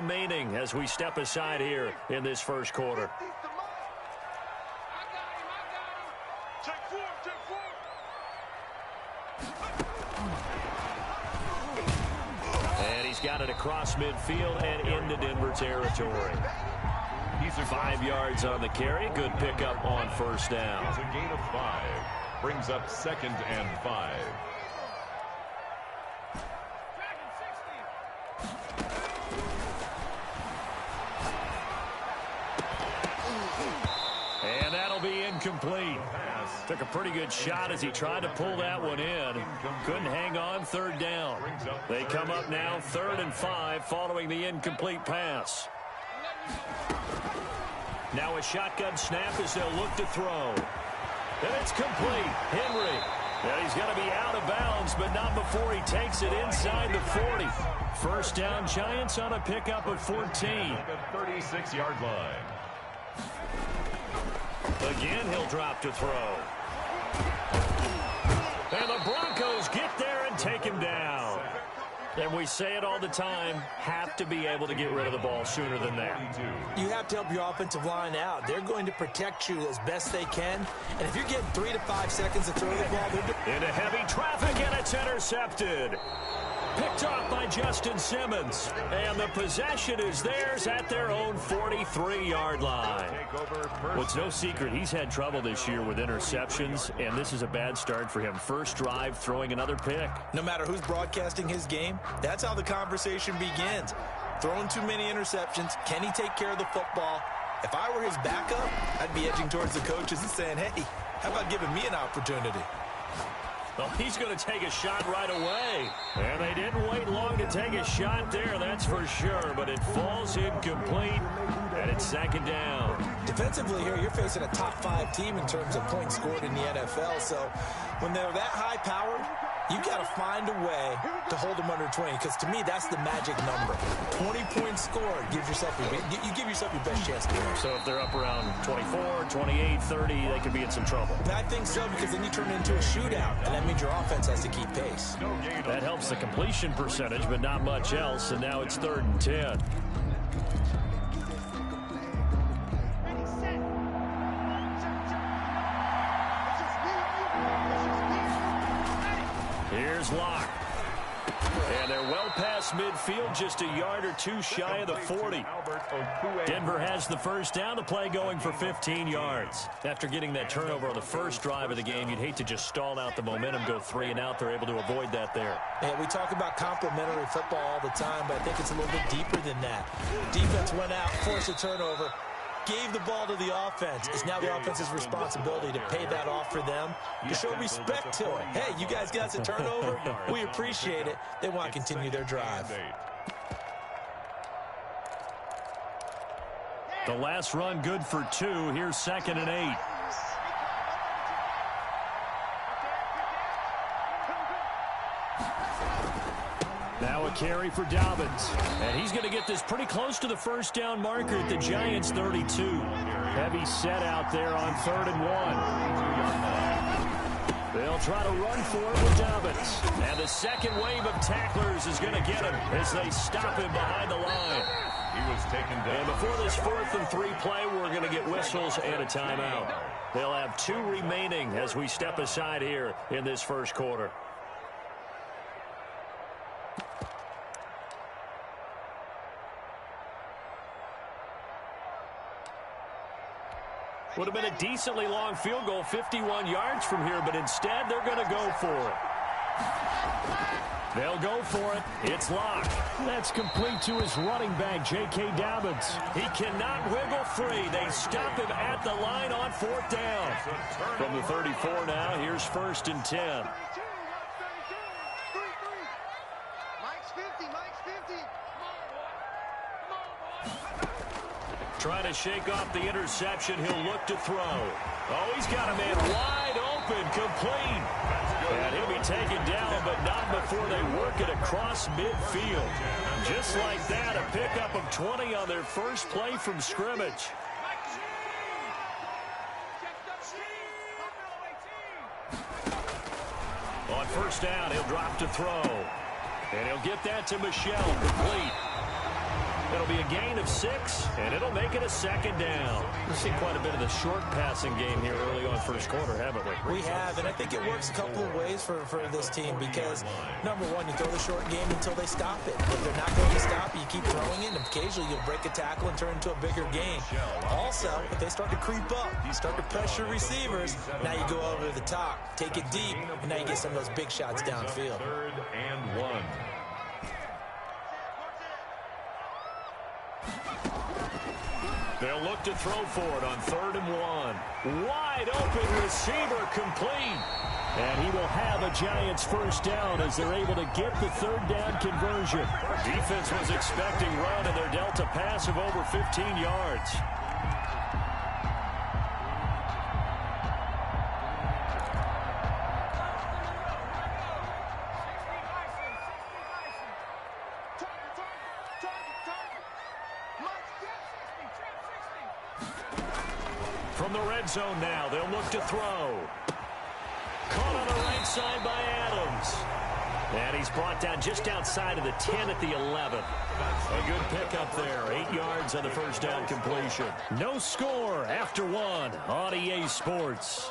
remaining as we step aside here in this first quarter. And he's got it across midfield and into Denver territory. He's 5 yards on the carry. Good pickup on first down. It's a gain of 5. Brings up 2nd and 5. And that'll be incomplete. Took a pretty good shot as he tried to pull that one in. Couldn't hang on, 3rd down. They come up now 3rd and 5 following the incomplete pass. Now a shotgun snap as they'll look to throw. And it's complete. Henry. And he's going to be out of bounds, but not before he takes it inside the 40. First down, Giants on a pickup of 14. At the 36-yard line. Again, he'll drop to throw. And the Broncos get there and take him down. And we say it all the time, have to be able to get rid of the ball sooner than that. You have to help your offensive line out. They're going to protect you as best they can. And if you're getting 3 to 5 seconds to throw the ball, into heavy traffic, and it's intercepted. Picked off by Justin Simmons. And the possession is theirs at their own 43-yard line. Well, it's no secret he's had trouble this year with interceptions, and this is a bad start for him. First drive, throwing another pick. No matter who's broadcasting his game, that's how the conversation begins. Throwing too many interceptions. Can he take care of the football? If I were his backup, I'd be edging towards the coaches and saying, hey, how about giving me an opportunity? Well, he's going to take a shot right away. And they didn't wait long to take a shot there, that's for sure. But it falls incomplete, and it's 2nd down. Defensively here, you're facing a top 5 team in terms of points scored in the NFL. So when they're that high-powered, you got to find a way to hold them under 20. Because to me, that's the magic number. 20 points scored. You give yourself your best chance to win. So if they're up around 24, 28, 30, they could be in some trouble. I think so, because then you turn it into a shootout, and that means your offense has to keep pace. That helps the completion percentage, but not much else. And now it's 3rd and 10. Here's Locke. And they're well past midfield, just a yard or two shy of the 40. Denver has the first down. The play going for 15 yards. After getting that turnover on the first drive of the game, you'd hate to just stall out the momentum, go 3 and out. They're able to avoid that there. Yeah, we talk about complementary football all the time, but I think it's a little bit deeper than that. Defense went out, forced a turnover, gave the ball to the offense. It's now the offense's responsibility to pay that off for them, to show respect to it. Hey, you guys got a turnover? We appreciate it. They want to continue their drive. The last run good for 2. Here's 2nd and 8. Now a carry for Dobbins. And he's going to get this pretty close to the first down marker at the Giants' 32. Heavy set out there on 3rd and 1. They'll try to run for it with Dobbins. And the second wave of tacklers is going to get him as they stop him behind the line. He was taken down. And before this 4th and 3 play, we're going to get whistles and a timeout. They'll have 2 remaining as we step aside here in this first quarter. Would have been a decently long field goal, 51 yards from here, but instead they're going to go for it. They'll go for it. It's Locke. That's complete to his running back, J.K. Dobbins. He cannot wiggle free. They stop him at the line on 4th down. From the 34 now, here's 1st and 10. Trying to shake off the interception. He'll look to throw. Oh, he's got a man wide open, complete. And he'll be taken down, but not before they work it across midfield. Just like that, a pickup of 20 on their first play from scrimmage. On first down, he'll drop to throw. And he'll get that to Michel, complete. It'll be a gain of 6, and it'll make it a second down. We've seen quite a bit of the short passing game here early on first quarter, haven't we? We have, and I think it works a couple of ways for this team because, number one, you throw the short game until they stop it. If they're not going to stop it, you keep throwing it, and occasionally you'll break a tackle and turn into a bigger game. Also, if they start to creep up, you start to pressure receivers, now you go over the top, take it deep, and now you get some of those big shots downfield. 3rd and 1. They'll look to throw for it on 3rd and 1. Wide open receiver complete. And he will have a Giants first down as they're able to get the 3rd down conversion. Defense was expecting run, and they're dealt a pass of over 15 yards. From the red zone now, they'll look to throw. Caught on the right side by Adams. And he's brought down just outside of the 10 at the 11. A good pickup there. 8 yards on the first down completion. No score after 1 on EA Sports.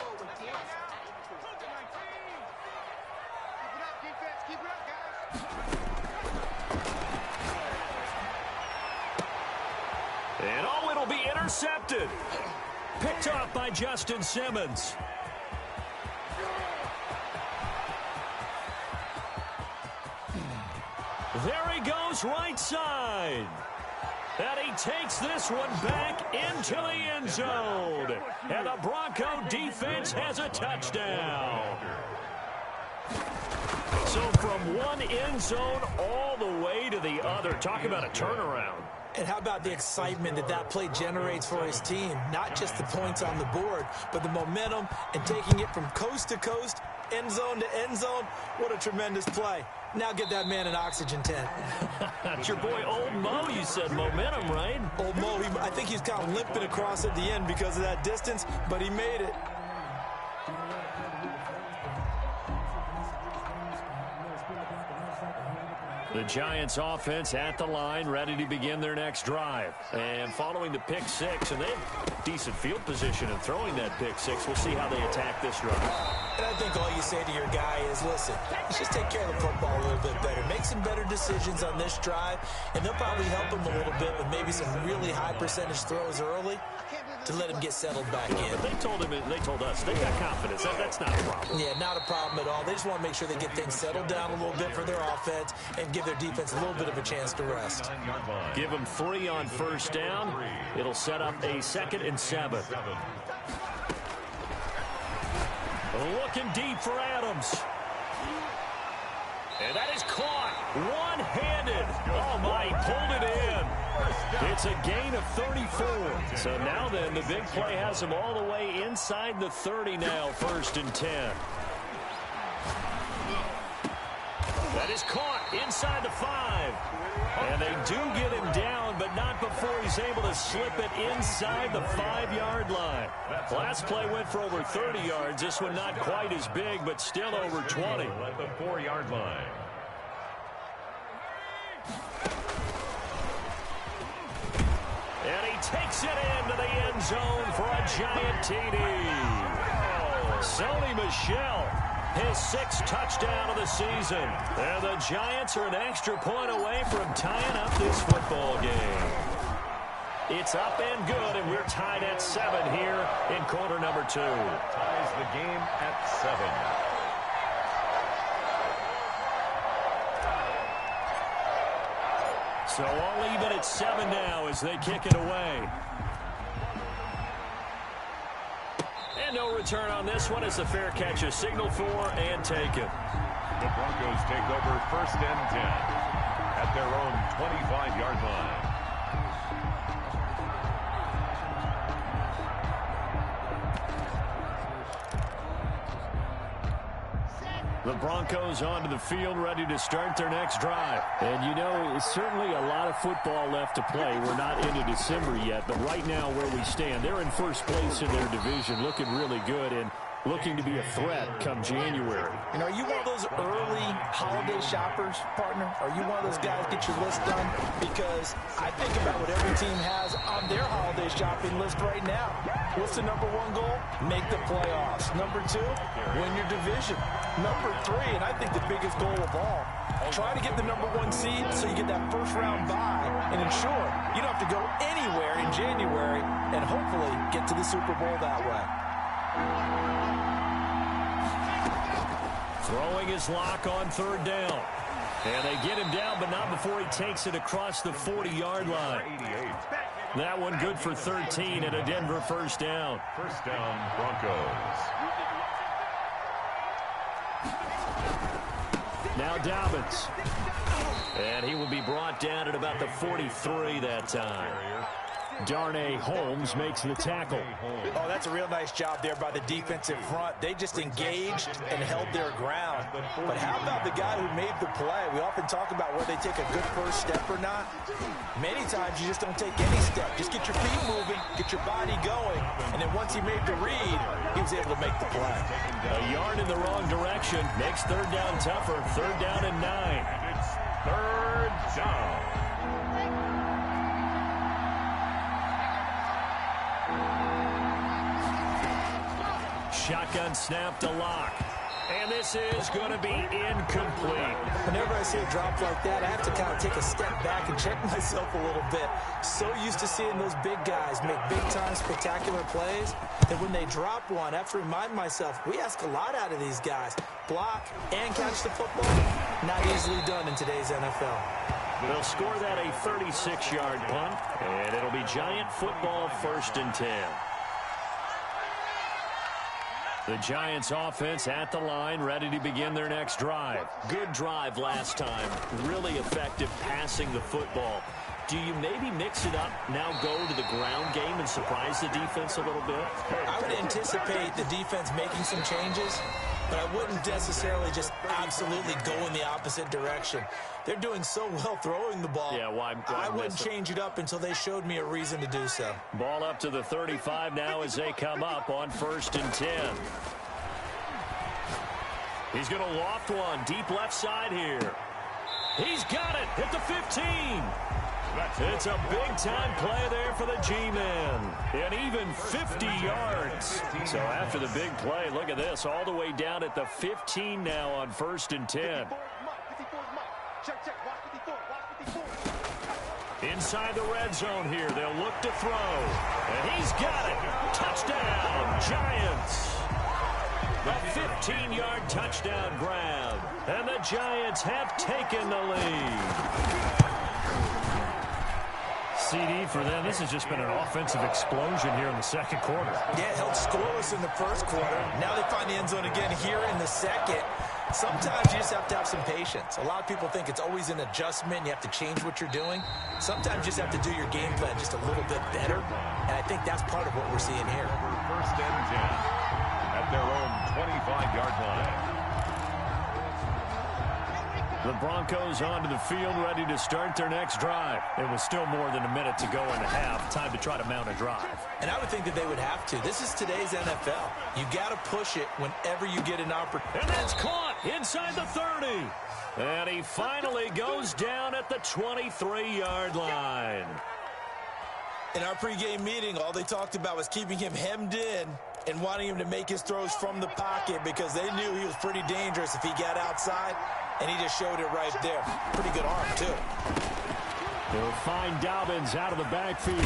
And oh, it'll be intercepted. Picked off by Justin Simmons. There he goes, right side. And he takes this one back into the end zone. And the Bronco defense has a touchdown. So from one end zone all the way to the other. Talk about a turnaround. And how about the excitement that play generates for his team? Not just the points on the board, but the momentum and taking it from coast to coast, end zone to end zone. What a tremendous play. Now get that man an oxygen tent. That's your boy Old Mo, you said. Momentum, right? Old Mo, I think he's kind of limping across at the end because of that distance, but he made it. The Giants offense at the line, ready to begin their next drive. And following the pick 6, and they have decent field position in throwing that pick 6. We'll see how they attack this drive. And I think all you say to your guy is, listen, let's just take care of the football a little bit better. Make some better decisions on this drive, and they'll probably help him a little bit with maybe some really high percentage throws early to let him get settled back in. But they told us, they've got confidence. That's not a problem. Yeah, not a problem at all. They just want to make sure they get things settled down a little bit for their offense and give their defense a little bit of a chance to rest. Give them 3 on first down. It'll set up a 2nd and 7. Looking deep for Adams. And that is caught one-handed. Oh, my, he pulled it in. It's a gain of 34. So now then, the big play has him all the way inside the 30 now, 1st and 10. That is caught inside the 5. And they do get him down, but not before he's able to slip it inside the 5-yard line. Last play went for over 30 yards. This one not quite as big, but still over 20. At the 4-yard line. And he takes it into the end zone for a Giant TD. Sony Michel, his 6th touchdown of the season. And the Giants are an extra point away from tying up this football game. It's up and good, and we're tied at 7 here in quarter number 2. Ties the game at 7. So all even at 7 now as they kick it away. And no return on this one as the fair catch is signaled for and taken. The Broncos take over 1st and 10 at their own 25-yard line. The Broncos onto the field, ready to start their next drive. And, you know, it's certainly a lot of football left to play. We're not into December yet, but right now where we stand, they're in first place in their division, looking really good. And looking to be a threat come January. You know, are you one of those early holiday shoppers, partner? Are you one of those guys get your list done? Because I think about what every team has on their holiday shopping list right now. What's the number one goal? Make the playoffs. Number two, win your division. Number three, and I think the biggest goal of all, try to get the number one seed so you get that first round bye and ensure you don't have to go anywhere in January and hopefully get to the Super Bowl that way. Throwing his lock on third down. And they get him down, but not before he takes it across the 40-yard line. That one good for 13 and a Denver first down. First down, Broncos. Now Dobbins. And he will be brought down at about the 43 that time. Darnay Holmes makes the tackle. Oh, that's a real nice job there by the defensive front. They just engaged and held their ground. But how about the guy who made the play? We often talk about whether they take a good first step or not. Many times you just don't take any step. Just get your feet moving, get your body going, and then once he made the read, he was able to make the play. A yard in the wrong direction makes third down tougher. Third down and 9. And it's third down. Shotgun snap to Lock. And this is going to be incomplete. Whenever I see a drop like that, I have to kind of take a step back and check myself a little bit. So used to seeing those big guys make big-time spectacular plays that when they drop one, I have to remind myself, we ask a lot out of these guys. Block and catch the football, not easily done in today's NFL. They'll score that a 36-yard punt, and it'll be Giant football, 1st and 10. The Giants offense at the line, ready to begin their next drive. Good drive last time. Really effective passing the football. Do you maybe mix it up, now go to the ground game and surprise the defense a little bit? I would anticipate the defense making some changes, but I wouldn't necessarily just absolutely go in the opposite direction. They're doing so well throwing the ball. Yeah, why I wouldn't change it up until they showed me a reason to do so. Ball up to the 35 now as they come up on 1st and 10. He's going to loft one deep left side here. He's got it at the 15. It's a big-time play there for the G-men. And even 50 yards. So after the big play, look at this, all the way down at the 15 now on 1st and 10. Inside the red zone here, they'll look to throw. And he's got it. Touchdown, Giants. A 15-yard touchdown grab. And the Giants have taken the lead. CD for them. This has just been an offensive explosion here in the second quarter. Yeah, held scoreless in the first quarter. Now they find the end zone again here in the second. Sometimes you just have to have some patience. A lot of people think it's always an adjustment. You have to change what you're doing. Sometimes you just have to do your game plan just a little bit better. And I think that's part of what we're seeing here. First and 10 at their own 25-yard line. The Broncos onto the field, ready to start their next drive. It was still more than a minute to go in the half. Time to try to mount a drive. And I would think that they would have to. This is today's NFL. You got to push it whenever you get an opportunity. And that's caught inside the 30. And he finally goes down at the 23-yard line. In our pregame meeting, all they talked about was keeping him hemmed in and wanting him to make his throws from the pocket because they knew he was pretty dangerous if he got outside. And he just showed it right there. Pretty good arm, too. They'll find Dobbins out of the backfield.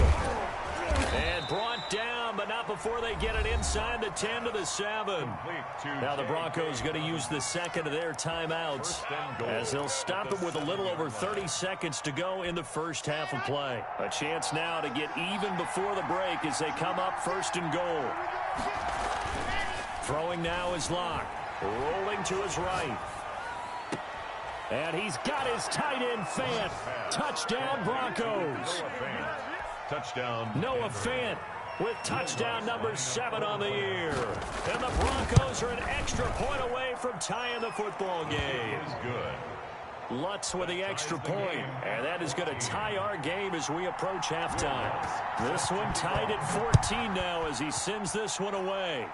And brought down, but not before they get it inside the 10 to the 7. Now the Broncos going to use the second of their timeouts as they'll stop it with a little over 30 seconds to go in the first half of play. A chance now to get even before the break as they come up 1st and goal. Throwing now is Locke. Rolling to his right. And he's got his tight end Fant. Touchdown, Broncos. Touchdown. Noah Fant with touchdown number 7 on the year. And the Broncos are an extra point away from tying the football game. Is good. Lutz with the extra point. And that is going to tie our game as we approach halftime. This one tied at 14 now as he sends this one away.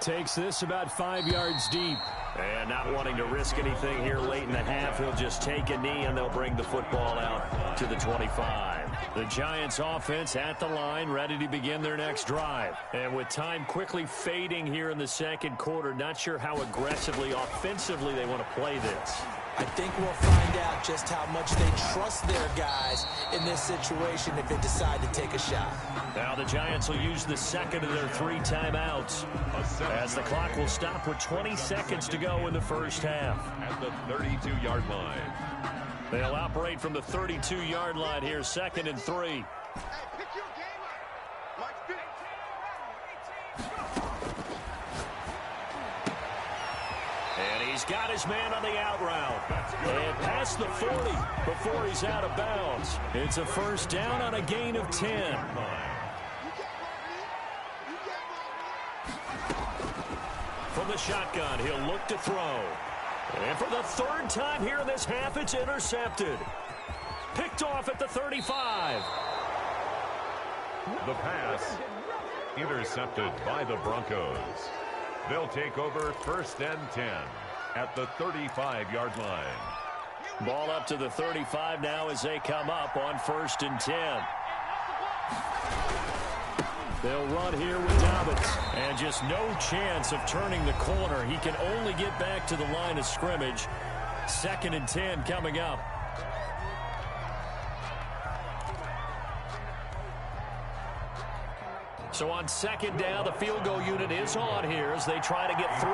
Takes this about 5 yards deep. And not wanting to risk anything here late in the half, he'll just take a knee and they'll bring the football out to the 25. The Giants offense at the line, ready to begin their next drive. And with time quickly fading here in the second quarter, not sure how aggressively, offensively they want to play this. I think we'll find out just how much they trust their guys in this situation if they decide to take a shot. Now the Giants will use the second of their 3 timeouts as the clock will stop with 20 seconds to go in the first half. At the 32-yard line. They'll operate from the 32-yard line here, 2nd and 3. And he's got his man on the out route. And past the 40 before he's out of bounds. It's a first down on a gain of 10. From the shotgun, he'll look to throw. And for the 3rd time here in this half, it's intercepted. Picked off at the 35. The pass intercepted by the Broncos. They'll take over 1st and 10 at the 35-yard line. Ball up to the 35 now as they come up on 1st and 10. They'll run here with Dobbins. And just no chance of turning the corner. He can only get back to the line of scrimmage. 2nd and 10 coming up. So on 2nd down, the field goal unit is on here as they try to get 3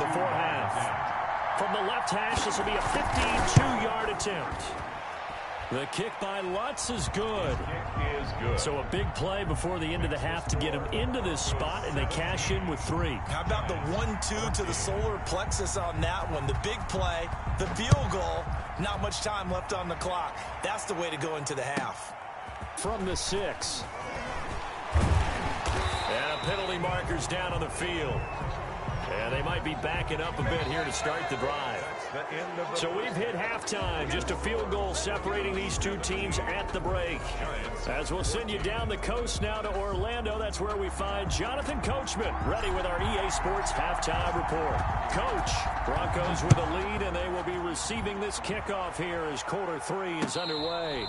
before half. From the left hash, this will be a 52-yard attempt. The kick by Lutz is good. So a big play before the end of the half to get him into this spot, and they cash in with 3. How about the 1-2 to the solar plexus on that one? The big play, the field goal, not much time left on the clock. That's the way to go into the half. From the 6. And a penalty marker's down on the field. And they might be backing up a bit here to start the drive. So we've hit halftime. Just a field goal separating these two teams at the break. As we'll send you down the coast now to Orlando. That's where we find Jonathan Coachman ready with our EA Sports halftime report. Coach, Broncos with a lead, and they will be receiving this kickoff here as quarter 3 is underway.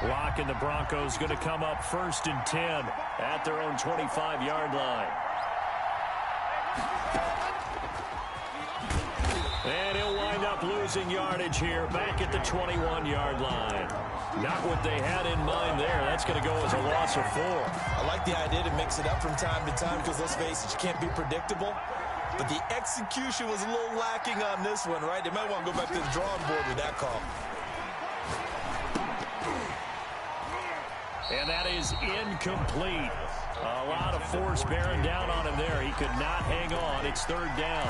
Lock and the Broncos going to come up 1st and 10 at their own 25-yard line. And he'll wind up losing yardage here back at the 21-yard line. Not what they had in mind there. That's going to go as a loss of 4. I like the idea to mix it up from time to time because, let's face it, you can't be predictable. But the execution was a little lacking on this one, right? They might want to go back to the drawing board with that call. And that is incomplete. A lot of force bearing down on him there. He could not hang on. It's 3rd down.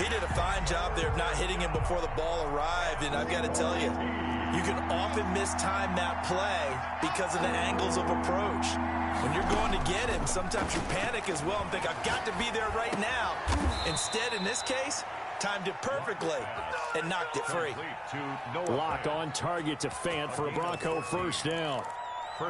He did a fine job there of not hitting him before the ball arrived. And I've got to tell you, you can often mistime that play because of the angles of approach. When you're going to get him, sometimes you panic as well and think, I've got to be there right now. Instead, in this case, timed it perfectly and knocked it free. Lock on target to Fant for a Bronco 1st down.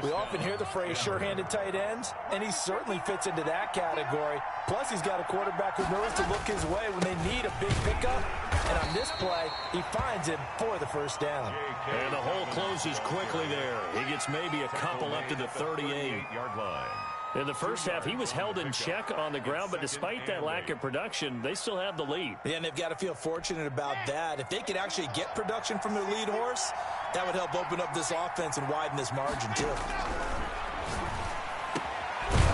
We often hear the phrase sure-handed tight ends, and he certainly fits into that category. Plus, he's got a quarterback who knows to look his way when they need a big pickup. And on this play, he finds him for the 1st down. And the hole closes quickly there. He gets maybe a couple up to the 38-yard line. In the first half, he was held in check on the ground, but despite that lack of production, they still have the lead. Yeah, and they've got to feel fortunate about that. If they could actually get production from their lead horse, that would help open up this offense and widen this margin, too.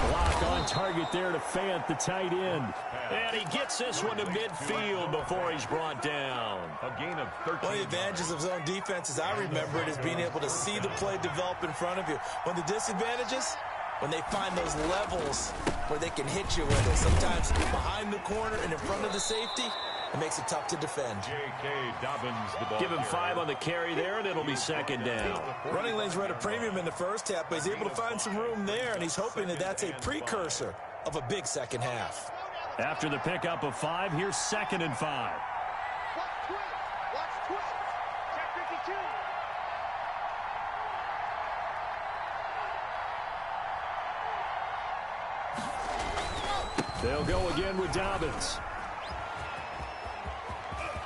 Block on target there to Fant, the tight end. And he gets this one to midfield before he's brought down. A gain of 13. One of the advantages of zone defense, as I remember it, is being able to see the play develop in front of you. One of the disadvantages, when they find those levels where they can hit you with it, sometimes behind the corner and in front of the safety, it makes it tough to defend. J.K. Dobbins, the ball. Give him 5 on the carry there, and it'll be 2nd down. Running lanes were at a premium in the first half, but he's able to find some room there, and he's hoping that that's a precursor of a big second half. After the pickup of 5, here's 2nd and 5. They'll go again with Dobbins.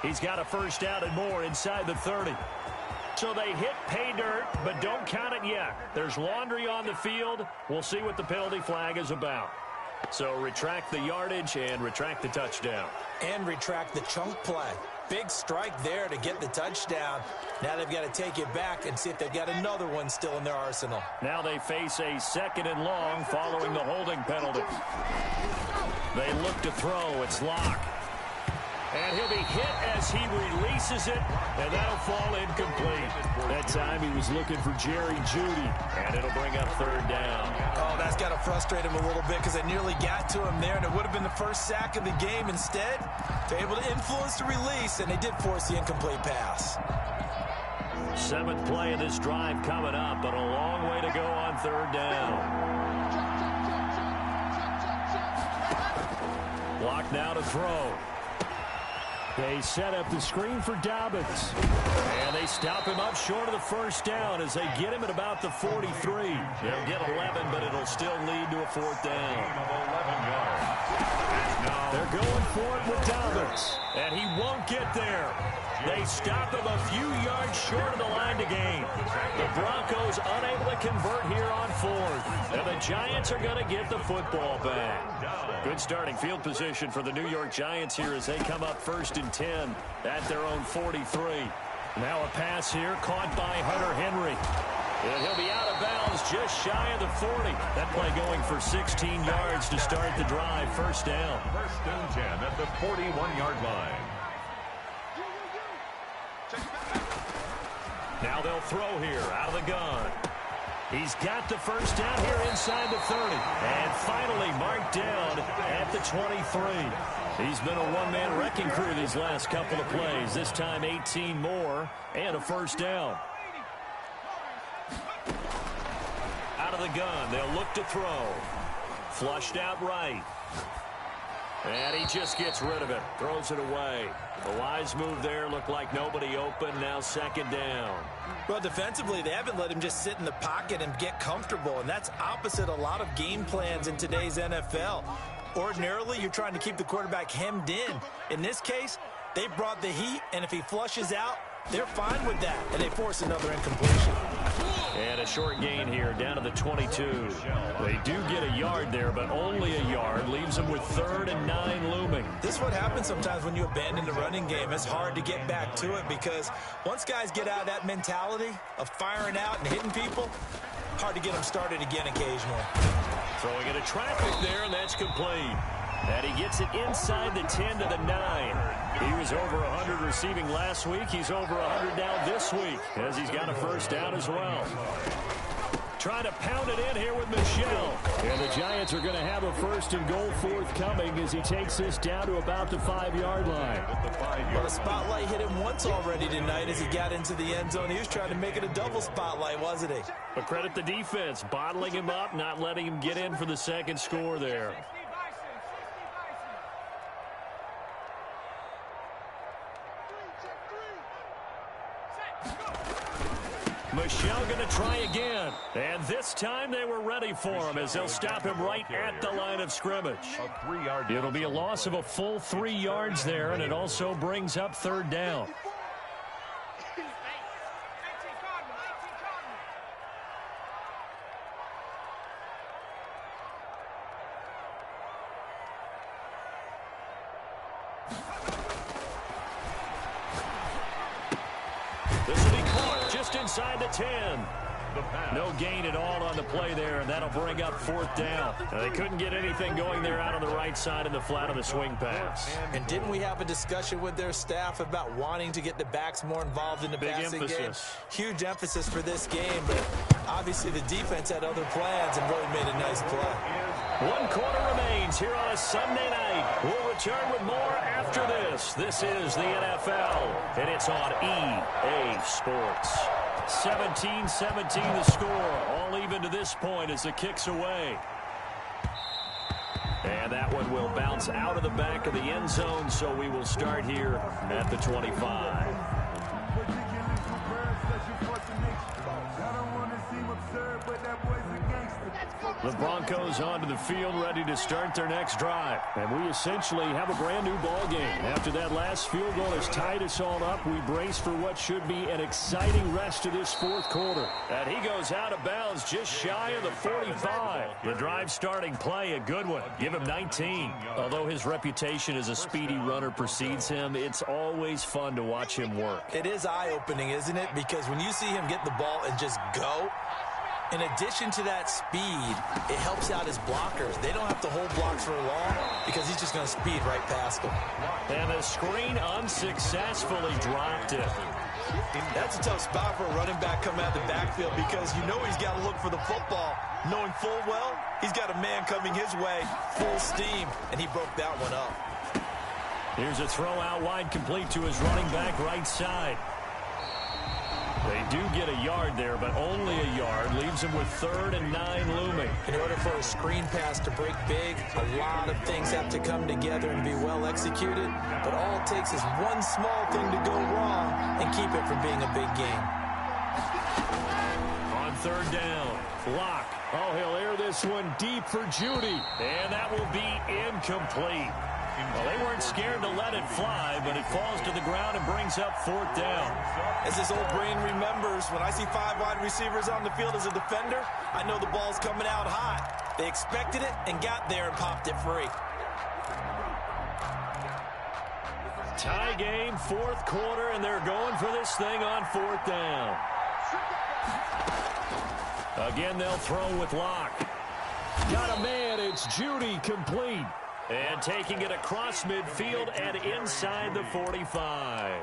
He's got a first down and more inside the 30. So they hit pay dirt, but don't count it yet. There's laundry on the field. We'll see what the penalty flag is about. So retract the yardage and retract the touchdown. And retract the chunk play. Big strike there to get the touchdown. Now they've got to take it back and see if they've got another one still in their arsenal. Now they face a 2nd and long following the holding penalty. They look to throw. It's Locke. And he'll be hit as he releases it, and that'll fall incomplete. That time he was looking for Jerry Jeudy, and it'll bring up 3rd down. Oh, that's got to frustrate him a little bit because they nearly got to him there, and it would have been the first sack of the game. Instead, they're able to influence the release, and they did force the incomplete pass. 7th play of this drive coming up, but a long way to go on 3rd down. Locke now to throw. They set up the screen for Dobbins. And they stop him up short of the first down as they get him at about the 43. They'll get 11, but it'll still lead to a 4th down. They're going for it with Dobbins. And he won't get there. They stop him a few yards short of the line to gain. The Broncos unable to convert here on 4th. And the Giants are going to get the football back. Good starting field position for the New York Giants here as they come up 1st and 10 at their own 43. Now a pass here caught by Hunter Henry. And he'll be out of bounds just shy of the 40. That play going for 16 yards to start the drive. 1st down. 1st and 10 at the 41-yard line. Now they'll throw here out of the gun. He's got the first down here inside the 30. And finally marked down at the 23. He's been a one-man wrecking crew these last couple of plays. This time 18 more and a 1st down. Out of the gun, they'll look to throw. Flushed out right. And he just gets rid of it. Throws it away. A wise move there. Looked like nobody open. Now 2nd down. Well, defensively, they haven't let him just sit in the pocket and get comfortable, and that's opposite a lot of game plans in today's NFL. Ordinarily, you're trying to keep the quarterback hemmed in. In this case, they brought the heat, and if he flushes out, they're fine with that, and they force another incompletion. And a short gain here down to the 22. They do get a yard there, but only a yard. Leaves them with 3rd and 9 looming. This is what happens sometimes when you abandon the running game. It's hard to get back to it because once guys get out of that mentality of firing out and hitting people, hard to get them started again occasionally. Throwing into traffic there, and that's complete. And he gets it inside the 10 to the 9. He was over 100 receiving last week. He's over 100 now this week as he's got a first down as well. Trying to pound it in here with Michel. And the Giants are going to have a 1st and goal forthcoming as he takes this down to about the 5-yard line. Well, the spotlight hit him once already tonight as he got into the end zone. He was trying to make it a double spotlight, wasn't he? But credit the defense, bottling him up, not letting him get in for the 2nd score there. Michel going to try again. And this time they were ready for him as they'll stop him right at the line of scrimmage. It'll be a loss of a full 3 yards there, and it also brings up 3rd down. This will be caught just inside the 10. No gain at all on the play there, and that'll bring up 4th down. They couldn't get anything going there out on the right side in the flat of the swing pass. And didn't we have a discussion with their staff about wanting to get the backs more involved in the passing game? Huge emphasis for this game, but obviously the defense had other plans and really made a nice play. 1 quarter remains here on a Sunday night. We'll return with more after this. This is the NFL, and it's on EA Sports. 17-17 the score, all even to this point as the kick's away. And that one will bounce out of the back of the end zone, so we will start here at the 25. The Broncos onto the field, ready to start their next drive. And we essentially have a brand new ball game. After that last field goal has tied us all up, we brace for what should be an exciting rest of this fourth quarter. And he goes out of bounds just shy of the 45. The drive starting play, a good one. Give him 19. Although his reputation as a speedy runner precedes him, it's always fun to watch him work. It is eye-opening, isn't it? Because when you see him get the ball and just go, in addition to that speed, it helps out his blockers. They don't have to hold blocks for long because he's just going to speed right past them. And the screen unsuccessfully dropped it. That's a tough spot for a running back coming out of the backfield because you know he's got to look for the football, knowing full well he's got a man coming his way, full steam, and he broke that one up. Here's a throw out wide, complete to his running back right side. They do get a yard there, but only a yard. Leaves him with 3rd and 9 looming. In order for a screen pass to break big, a lot of things have to come together and be well executed. But all it takes is one small thing to go wrong and keep it from being a big game. On 3rd down, Locke. Oh, he'll air this one deep for Judy. And that will be incomplete. Well, they weren't scared to let it fly, but it falls to the ground and brings up 4th down. As this old brain remembers, when I see 5 wide receivers on the field as a defender, I know the ball's coming out hot. They expected it and got there and popped it free. Tie game, 4th quarter, and they're going for this thing on 4th down. Again, they'll throw with Locke. Got a man, it's Judy, complete. And taking it across midfield and inside the 45.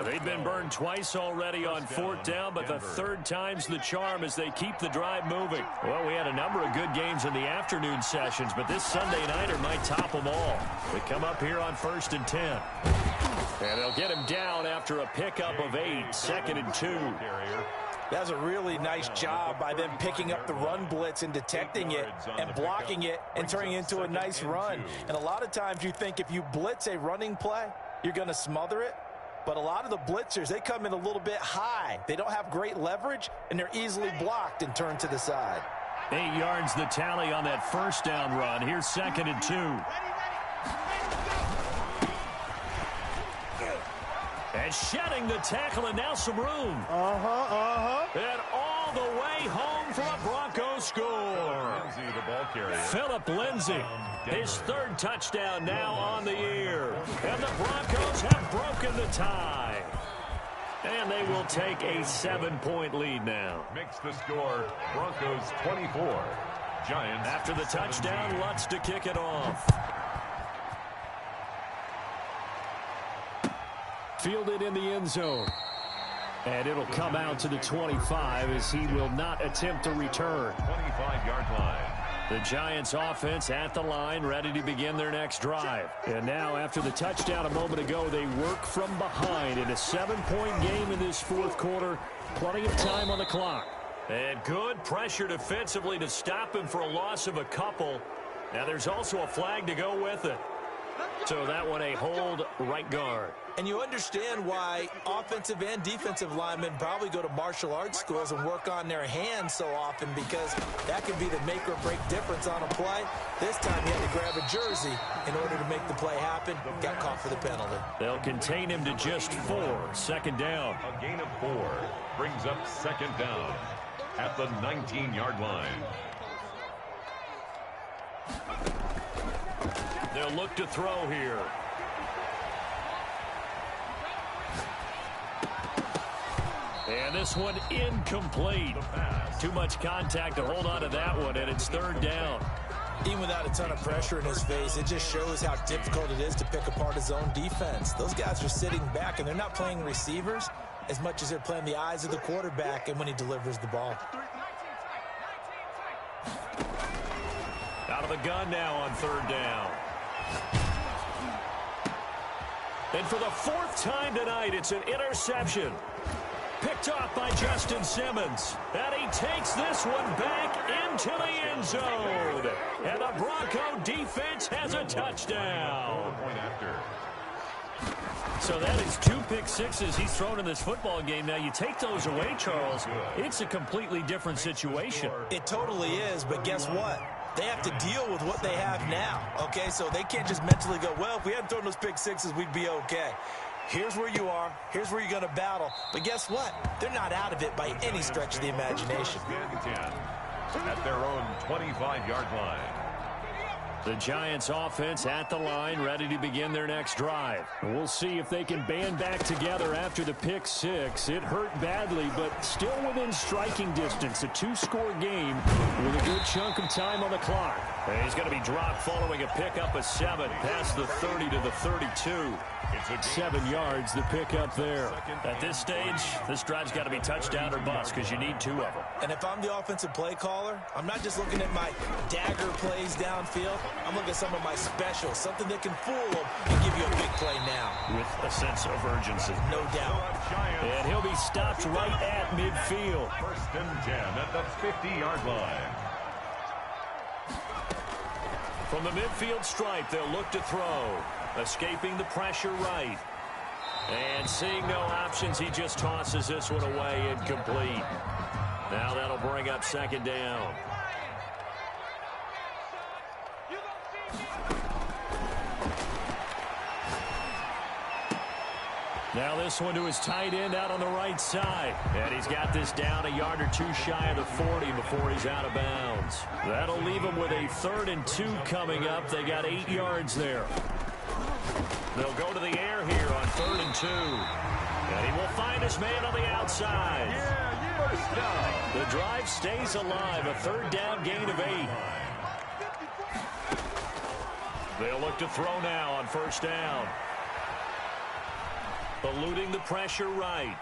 They've been burned twice already on 4th down, but the 3rd time's the charm as they keep the drive moving. Well, we had a number of good games in the afternoon sessions, but this Sunday nighter might top them all. We come up here on 1st and 10. And they'll get him down after a pickup of 8, 2nd and 2. That's a really nice job by them picking up the run blitz and detecting it and blocking it and turning it into a nice run. And a lot of times you think if you blitz a running play, you're going to smother it. But a lot of the blitzers, they come in a little bit high. They don't have great leverage, and they're easily blocked and turned to the side. 8 yards the tally on that 1st down run. Here's 2nd and 2. And shedding the tackle, and now some room. And all the way home for a Broncos score. The ball carrier. Philip Lindsay, his 3rd touchdown now on the year. And the Broncos have broken the tie. And they will take a 7-point lead now. Makes the score Broncos 24. Giants. After the touchdown, Lutz to kick it off. Fielded in the end zone. And it'll come out to the 25 as he will not attempt a return. 25-yard line. The Giants offense at the line, ready to begin their next drive. And now, after the touchdown a moment ago, they work from behind in a 7-point game in this 4th quarter. Plenty of time on the clock. And good pressure defensively to stop him for a loss of a couple. Now, there's also a flag to go with it. So that one a hold right guard. And you understand why offensive and defensive linemen probably go to martial arts schools and work on their hands so often, because that can be the make or break difference on a play. This time he had to grab a jersey in order to make the play happen. Got caught for the penalty. They'll contain him to just 4. 2nd down. A gain of 4 brings up 2nd down at the 19-yard line. They'll look to throw here. And this one incomplete. Too much contact to hold on to that one, and it's 3rd down. Even without a ton of pressure in his face, it just shows how difficult it is to pick apart his own defense. Those guys are sitting back, and they're not playing receivers as much as they're playing the eyes of the quarterback and when he delivers the ball. Out of the gun now on 3rd down. And for the 4th time tonight, it's an interception. Picked off by Justin Simmons. And he takes this one back into the end zone. And the Bronco defense has a touchdown. So that is 2 pick sixes he's thrown in this football game. Now, you take those away, Charles, it's a completely different situation. It totally is, but guess what? They have to deal with what they have now, okay? So they can't just mentally go, well, if we hadn't thrown those pick sixes, we'd be okay. Here's where you are. Here's where you're going to battle. But guess what? They're not out of it by any stretch of the imagination. At their own 25-yard line. The Giants offense at the line, ready to begin their next drive. We'll see if they can band back together after the pick six. It hurt badly, but still within striking distance. A 2-score game with a good chunk of time on the clock. And he's going to be dropped following a pickup of 7 past the 30 to the 32. 7 yards, the pickup there. At this stage, this drive's got to be touchdown or bust because you need 2 of them. And if I'm the offensive play caller, I'm not just looking at my dagger plays downfield. I'm looking at some of my specials, something that can fool them and give you a big play now. With a sense of urgency. No doubt. And he'll be stopped right at midfield. 1st and 10 at the 50-yard line. From the midfield stripe, they'll look to throw. Escaping the pressure right. And seeing no options, he just tosses this one away, incomplete. Now that'll bring up 2nd down. Now this one to his tight end out on the right side. And he's got this down a yard or 2 shy of the 40 before he's out of bounds. That'll leave him with a 3rd and 2 coming up. They got 8 yards there. They'll go to the air here on 3rd and 2. And he will find his man on the outside. The drive stays alive. A 3rd down gain of 8. They'll look to throw now on 1st down. Eluding the pressure right.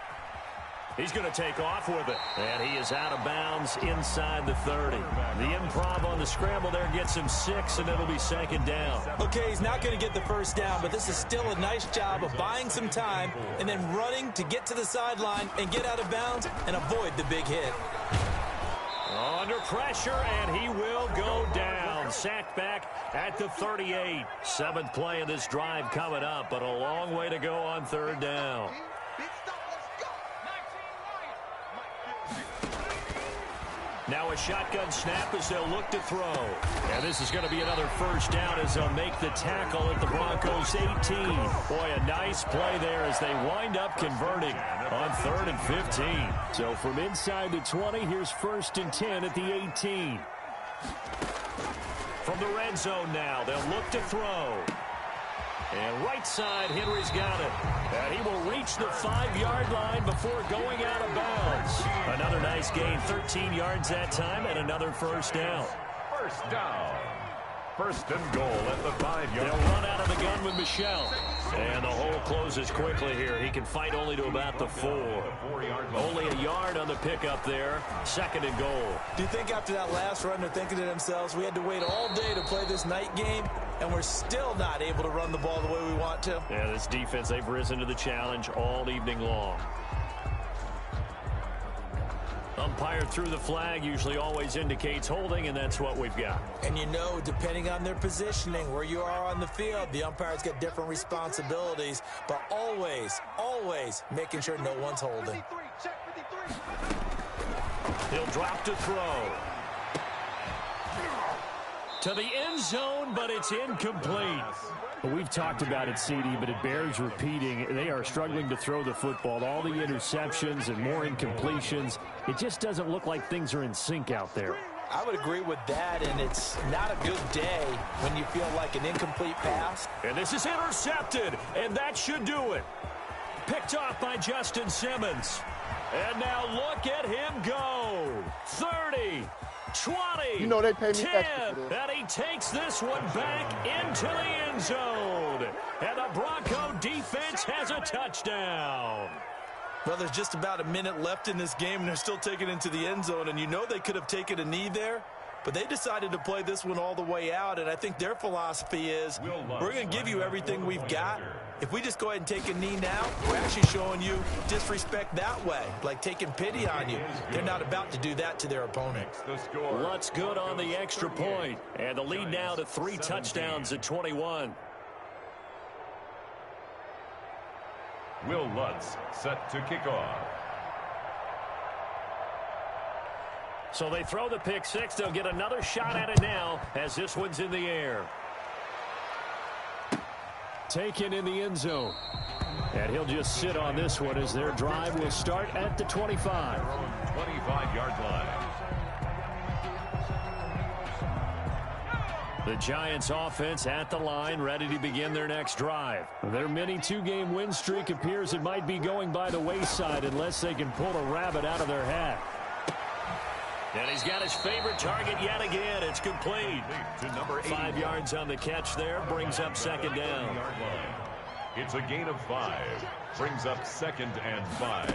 He's going to take off with it. And he is out of bounds inside the 30. The improv on the scramble there gets him 6, and it'll be 2nd down. Okay, he's not going to get the 1st down, but this is still a nice job of buying some time and then running to get to the sideline and get out of bounds and avoid the big hit. Under pressure, and he will go down. Sacked back at the 38. 7th play of this drive coming up, but a long way to go on 3rd down. Now a shotgun snap as they'll look to throw. And this is going to be another 1st down as they'll make the tackle at the Broncos 18. Boy, a nice play there as they wind up converting on 3rd and 15. So from inside the 20, here's 1st and 10 at the 18. From the red zone now, they'll look to throw. And right side, Henry's got it. And he will reach the 5-yard line before going out of bounds. Another nice gain, 13 yards that time, and another 1st down. 1st down. 1st and goal at the 5-yard line. They'll run out of the gun with Michel. And the hole closes quickly here. He can fight only to about the 4. Only a yard on the pickup there. 2nd and goal. Do you think after that last run they're thinking to themselves, we had to wait all day to play this night game, and we're still not able to run the ball the way we want to? Yeah, this defense, they've risen to the challenge all evening long. Umpire threw the flag, usually always indicates holding, and that's what we've got. And you know, depending on their positioning, where you are on the field, the umpires get different responsibilities, but always, always making sure no one's holding. He'll drop to throw. To the end zone, but it's incomplete. We've talked about it, CD, but it bears repeating. They are struggling to throw the football. All the interceptions and more incompletions. It just doesn't look like things are in sync out there. I would agree with that, and it's not a good day when you feel like an incomplete pass. And this is intercepted, and that should do it. Picked off by Justin Simmons. And now look at him go. 30. 20, you know they pay me 10, extra for this. and he takes this one back into the end zone. And the Bronco defense has a touchdown. Well, there's just about a minute left in this game, and they're still taking it into the end zone. And you know they could have taken a knee there, but they decided to play this one all the way out. And I think their philosophy is, we're going to give you everything we've got. If we just go ahead and take a knee now, we're actually showing you disrespect that way, like taking pity on you. They're not about to do that to their opponent. What's good on the extra point? And the lead now to 3 touchdowns at 21. Will Lutz set to kick off. So they throw the pick six. They'll get another shot at it now as this one's in the air. Taken in the end zone. And he'll just sit on this one as their drive will start at the 25. 25-yard line. The Giants offense at the line, ready to begin their next drive. Their mini two-game win streak appears it might be going by the wayside unless they can pull a rabbit out of their hat. And he's got his favorite target yet again. It's complete. To number 5 yards on the catch there, brings up second down. It's a gain of 5. Brings up 2nd and 5.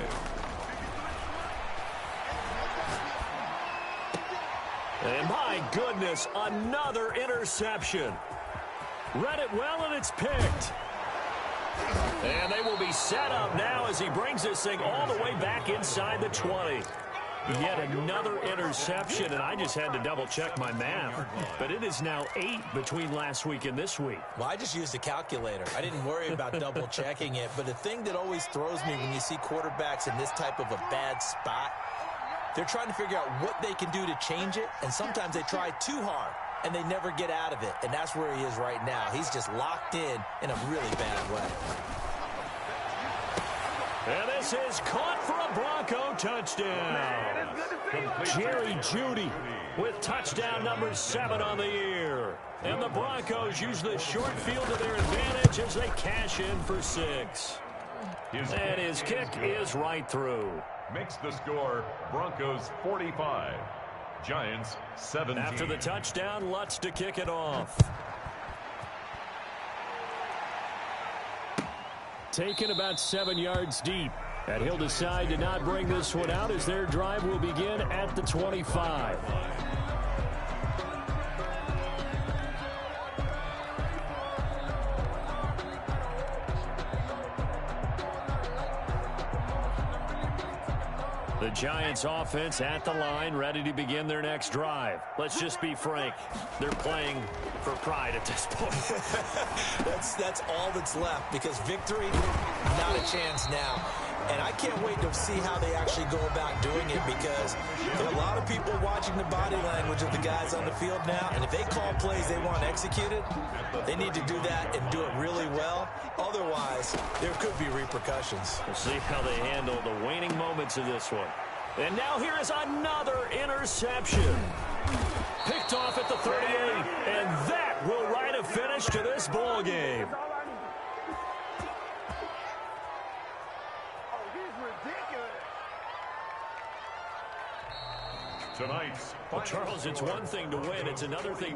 And my goodness, another interception. Read it well, and it's picked. And they will be set up now as he brings this thing all the way back inside the 20. Yet another interception, and I just had to double-check my math. But it is now 8 between last week and this week. Well, I just used a calculator. I didn't worry about double-checking it. But the thing that always throws me when you see quarterbacks in this type of a bad spot, they're trying to figure out what they can do to change it, and sometimes they try too hard, and they never get out of it. And that's where he is right now. He's just locked in a really bad way. And this is caught for a Bronco touchdown. Jerry Jeudy with touchdown number 7 on the year. And the Broncos use the short field to their advantage as they cash in for 6. And his kick is right through. Makes the score Broncos 45, Giants 17. After the touchdown, Lutz to kick it off. Taken about 7 yards deep. And he'll decide to not bring this one out as their drive will begin at the 25. The Giants offense at the line, ready to begin their next drive. Let's just be frank. They're playing for pride at this point. That's all that's left, because victory, not a chance now. And I can't wait to see how they actually go about doing it, because there are a lot of people watching the body language of the guys on the field now. And if they call plays they want executed, they need to do that and do it really well. Otherwise, there could be repercussions. We'll see how they handle the waning moments of this one. And now here is another interception. Picked off at the 38, and that will write a finish to this ball game. Tonight's Well, Charles, it's one thing to win. It's another thing